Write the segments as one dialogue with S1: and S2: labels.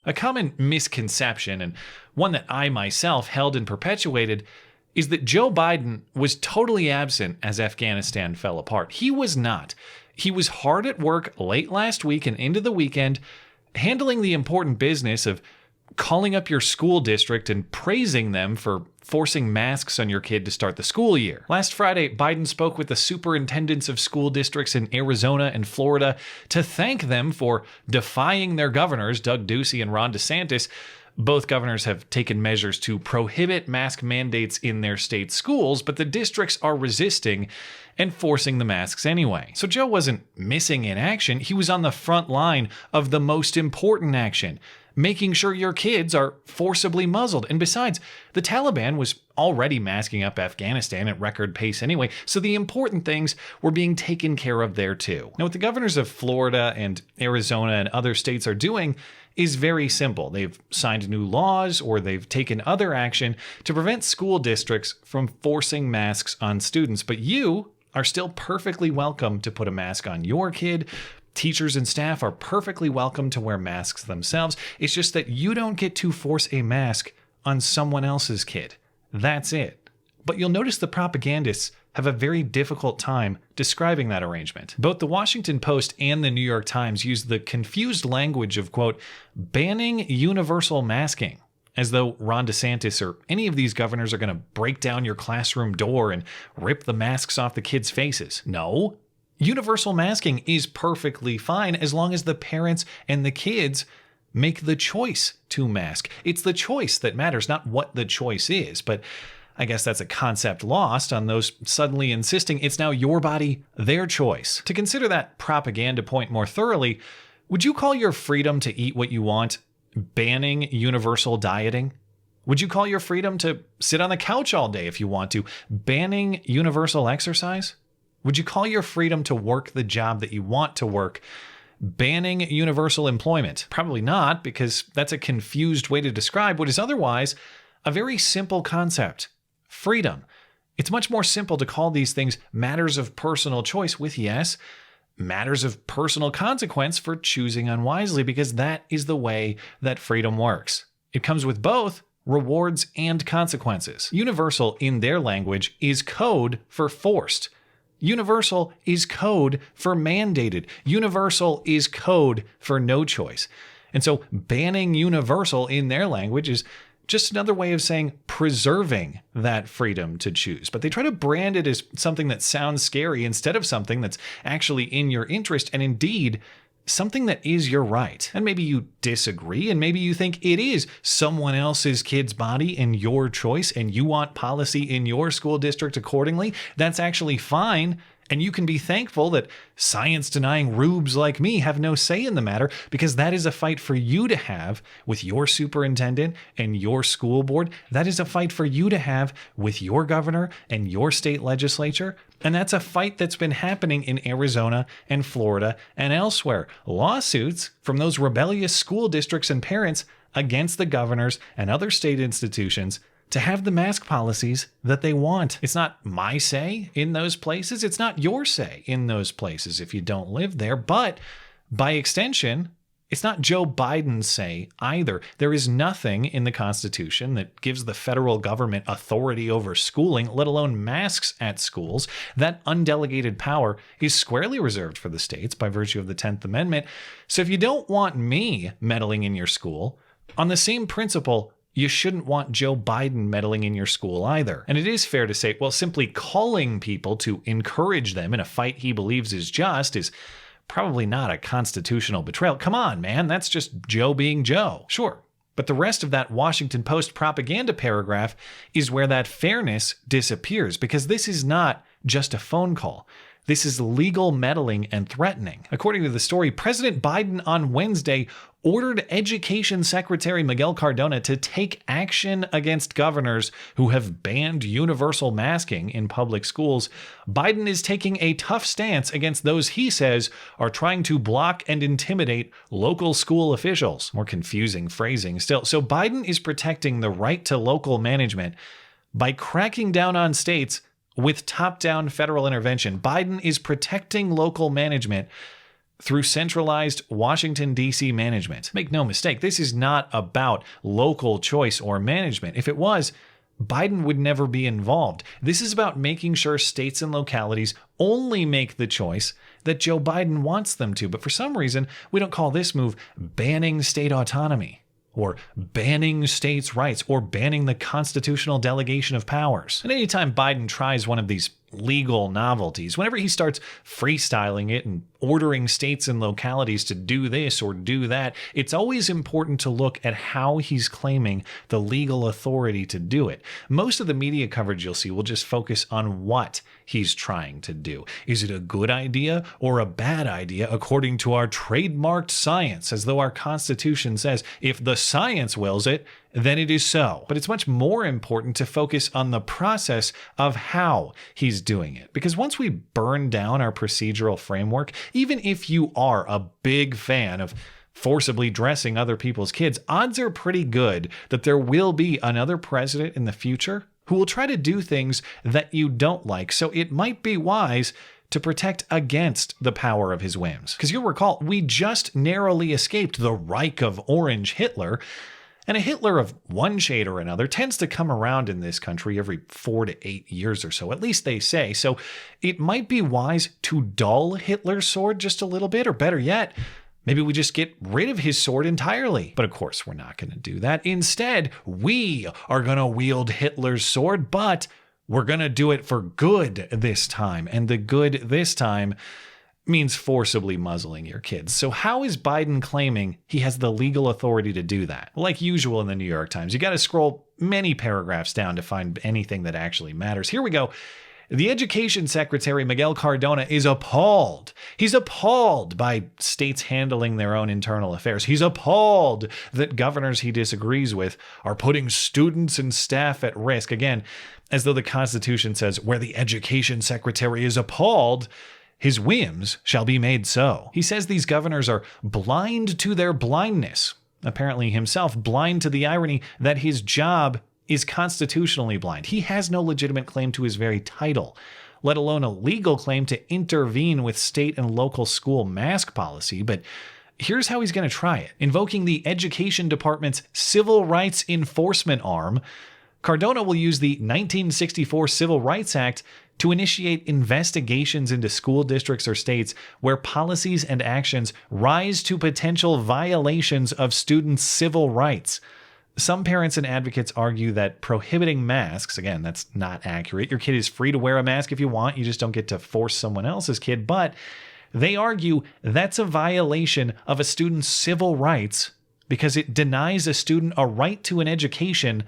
S1: A common misconception, and one that I myself held and perpetuated, is that Joe Biden was totally absent as Afghanistan fell apart. He was not. He was hard at work late last week and into the weekend, handling the important business of calling up your school district and praising them for forcing masks on your kid to start the school year. Last Friday, Biden spoke with the superintendents of school districts in Arizona and Florida to thank them for defying their governors, Doug Ducey and Ron DeSantis. Both governors have taken measures to prohibit mask mandates in their state schools, but the districts are resisting and forcing the masks anyway. So Joe wasn't missing in action. He was on the front line of the most important action, making sure your kids are forcibly muzzled. And besides, the Taliban was already masking up Afghanistan at record pace anyway, so the important things were being taken care of there too. Now, what the governors of Florida and Arizona and other states are doing is very simple. They've signed new laws or they've taken other action to prevent school districts from forcing masks on students. But you are still perfectly welcome to put a mask on your kid. Teachers and staff are perfectly welcome to wear masks themselves. It's just that you don't get to force a mask on someone else's kid. That's it. But you'll notice the propagandists have a very difficult time describing that arrangement. Both the Washington Post and the New York Times use the confused language of, quote, banning universal masking, as though Ron DeSantis or any of these governors are going to break down your classroom door and rip the masks off the kids' faces. No. Universal masking is perfectly fine as long as the parents and the kids make the choice to mask. It's the choice that matters, not what the choice is. But I guess that's a concept lost on those suddenly insisting it's now your body, their choice. To consider that propaganda point more thoroughly, would you call your freedom to eat what you want banning universal dieting? Would you call your freedom to sit on the couch all day if you want to banning universal exercise? Would you call your freedom to work the job that you want to work banning universal employment? Probably not, because that's a confused way to describe what is otherwise a very simple concept: freedom. It's much more simple to call these things matters of personal choice with, yes, matters of personal consequence for choosing unwisely, because that is the way that freedom works. It comes with both rewards and consequences. Universal in their language is code for forced. Universal is code for mandated. Universal is code for no choice. And so banning universal in their language is just another way of saying preserving that freedom to choose. But they try to brand it as something that sounds scary instead of something that's actually in your interest and indeed something that is your right. And maybe you disagree, and maybe you think it is someone else's kid's body and your choice, and you want policy in your school district accordingly. That's actually fine. And you can be thankful that science-denying rubes like me have no say in the matter, because that is a fight for you to have with your superintendent and your school board. That is a fight for you to have with your governor and your state legislature. And that's a fight that's been happening in Arizona and Florida and elsewhere. Lawsuits from those rebellious school districts and parents against the governors and other state institutions to have the mask policies that they want. It's not my say in those places. It's not your say in those places if you don't live there. But by extension, it's not Joe Biden's say either. There is nothing in the Constitution that gives the federal government authority over schooling, let alone masks at schools. That undelegated power is squarely reserved for the states by virtue of the 10th Amendment. So if you don't want me meddling in your school, on the same principle, you shouldn't want Joe Biden meddling in your school either. And it is fair to say, well, simply calling people to encourage them in a fight he believes is just is probably not a constitutional betrayal. Come on, man, that's just Joe being Joe. Sure. But the rest of that Washington Post propaganda paragraph is where that fairness disappears, because this is not just a phone call. This is legal meddling and threatening. According to the story, President Biden on Wednesday ordered Education Secretary Miguel Cardona to take action against governors who have banned universal masking in public schools. Biden is taking a tough stance against those he says are trying to block and intimidate local school officials. More confusing phrasing still. So Biden is protecting the right to local management by cracking down on states with top-down federal intervention. Biden is protecting local management through centralized Washington, D.C. management. Make no mistake, this is not about local choice or management. If it was, Biden would never be involved. This is about making sure states and localities only make the choice that Joe Biden wants them to. But for some reason, we don't call this move banning state autonomy, or banning states' rights, or banning the constitutional delegation of powers. And anytime Biden tries one of these legal novelties, whenever he starts freestyling it and ordering states and localities to do this or do that, it's always important to look at how he's claiming the legal authority to do it. Most of the media coverage you'll see will just focus on what he's trying to do. Is it a good idea or a bad idea according to our trademarked science, as though our Constitution says if the science wills it, then it is so. But it's much more important to focus on the process of how he's doing it. Because once we burn down our procedural framework, even if you are a big fan of forcibly dressing other people's kids, odds are pretty good that there will be another president in the future who will try to do things that you don't like. So it might be wise to protect against the power of his whims. Because you'll recall, we just narrowly escaped the Reich of Orange Hitler. And a Hitler of one shade or another tends to come around in this country every 4 to 8 years or so, at least they say. So it might be wise to dull Hitler's sword just a little bit, or better yet, maybe we just get rid of his sword entirely. But of course, we're not going to do that. Instead, we are going to wield Hitler's sword, but we're going to do it for good this time. And the good this time means forcibly muzzling your kids. So how is Biden claiming he has the legal authority to do that? Like usual in the New York Times, you got to scroll many paragraphs down to find anything that actually matters. Here we go. The Education Secretary, Miguel Cardona, is appalled. He's appalled by states handling their own internal affairs. He's appalled that governors he disagrees with are putting students and staff at risk. Again, as though the Constitution says where the Education Secretary is appalled, his whims shall be made so. He says these governors are blind to their blindness, apparently himself blind to the irony that his job is constitutionally blind. He has no legitimate claim to his very title, let alone a legal claim to intervene with state and local school mask policy. But here's how he's going to try it. Invoking the Education Department's Civil Rights Enforcement arm, Cardona will use the 1964 Civil Rights Act to initiate investigations into school districts or states where policies and actions rise to potential violations of students' civil rights. Some parents and advocates argue that prohibiting masks, again, that's not accurate. Your kid is free to wear a mask if you want. You just don't get to force someone else's kid. But they argue that's a violation of a student's civil rights because it denies a student a right to an education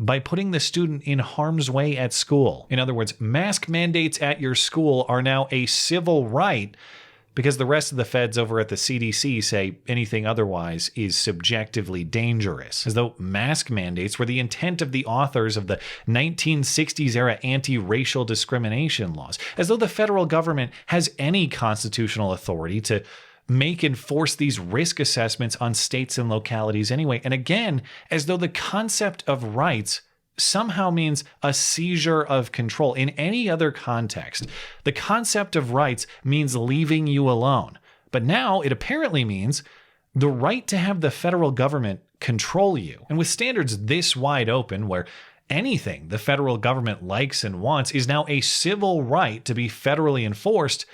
S1: by putting the student in harm's way at school. In other words, mask mandates at your school are now a civil right because the rest of the feds over at the CDC say anything otherwise is subjectively dangerous. As though mask mandates were the intent of the authors of the 1960s era anti-racial discrimination laws. As though the federal government has any constitutional authority to make and force these risk assessments on states and localities anyway. And again, as though the concept of rights somehow means a seizure of control. In any other context, the concept of rights means leaving you alone. But now it apparently means the right to have the federal government control you. And with standards this wide open, where anything the federal government likes and wants is now a civil right to be federally enforced,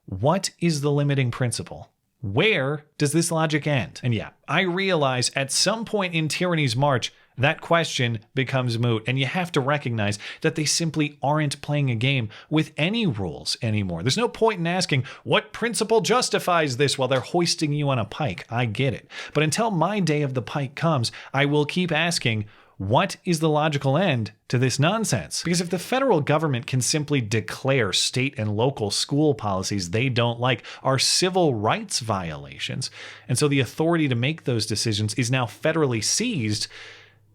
S1: what is the limiting principle? Where does this logic end? And yeah, I realize at some point in tyranny's march, that question becomes moot, and you have to recognize that they simply aren't playing a game with any rules anymore. There's no point in asking, what principle justifies this while they're hoisting you on a pike? I get it. But until my day of the pike comes, I will keep asking, what is the logical end to this nonsense? Because if the federal government can simply declare state and local school policies they don't like are civil rights violations, and so the authority to make those decisions is now federally seized,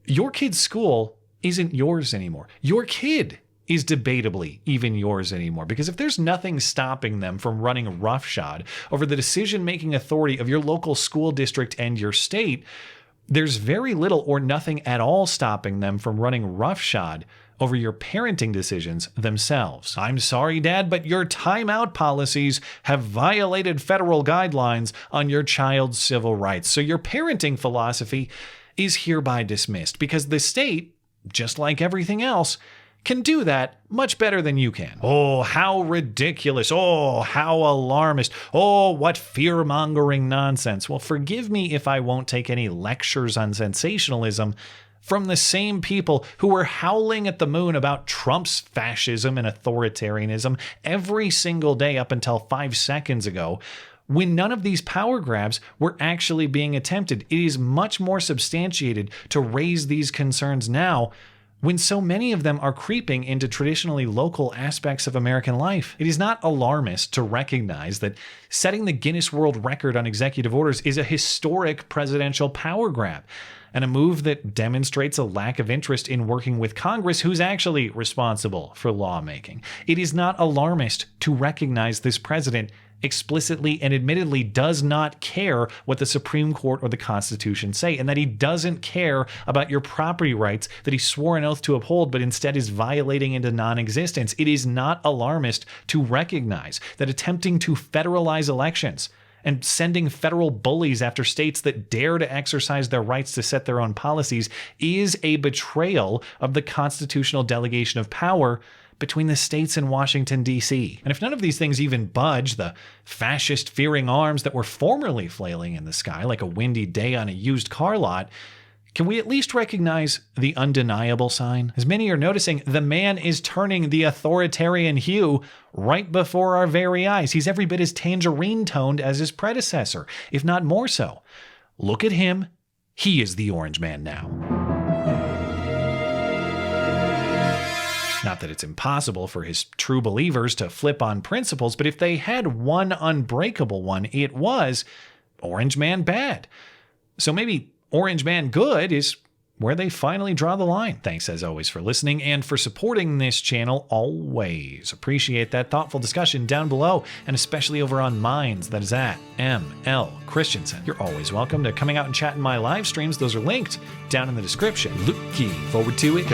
S1: your kid's school isn't yours anymore. Your kid is debatably even yours anymore. Because if there's nothing stopping them from running roughshod over the decision-making authority of your local school district and your state, there's very little or nothing at all stopping them from running roughshod over your parenting decisions themselves. I'm sorry, Dad, but your timeout policies have violated federal guidelines on your child's civil rights. So your parenting philosophy is hereby dismissed because the state, just like everything else, can do that much better than you can. Oh, how ridiculous. Oh, how alarmist. Oh, what fear-mongering nonsense. Well, forgive me if I won't take any lectures on sensationalism from the same people who were howling at the moon about Trump's fascism and authoritarianism every single day up until 5 seconds ago, when none of these power grabs were actually being attempted. It is much more substantiated to raise these concerns now, when so many of them are creeping into traditionally local aspects of American life. It is not alarmist to recognize that setting the Guinness World Record on executive orders is a historic presidential power grab, and a move that demonstrates a lack of interest in working with Congress, who's actually responsible for lawmaking. It is not alarmist to recognize this president explicitly and admittedly does not care what the Supreme Court or the Constitution say, and that he doesn't care about your property rights that he swore an oath to uphold, but instead is violating into non-existence. It is not alarmist to recognize that attempting to federalize elections and sending federal bullies after states that dare to exercise their rights to set their own policies is a betrayal of the constitutional delegation of power between the states and Washington, D.C. And if none of these things even budge the fascist-fearing arms that were formerly flailing in the sky like a windy day on a used car lot, can we at least recognize the undeniable sign? As many are noticing, the man is turning the authoritarian hue right before our very eyes. He's every bit as tangerine-toned as his predecessor, if not more so. Look at him. He is the orange man now. Not that it's impossible for his true believers to flip on principles, but if they had one unbreakable one, it was Orange Man bad. So maybe Orange Man good is where they finally draw the line. Thanks as always for listening and for supporting this channel always. Appreciate that thoughtful discussion down below, and especially over on Minds. That is at ML Christiansen. You're always welcome to coming out and chat in my live streams. Those are linked down in the description. Looking forward to it.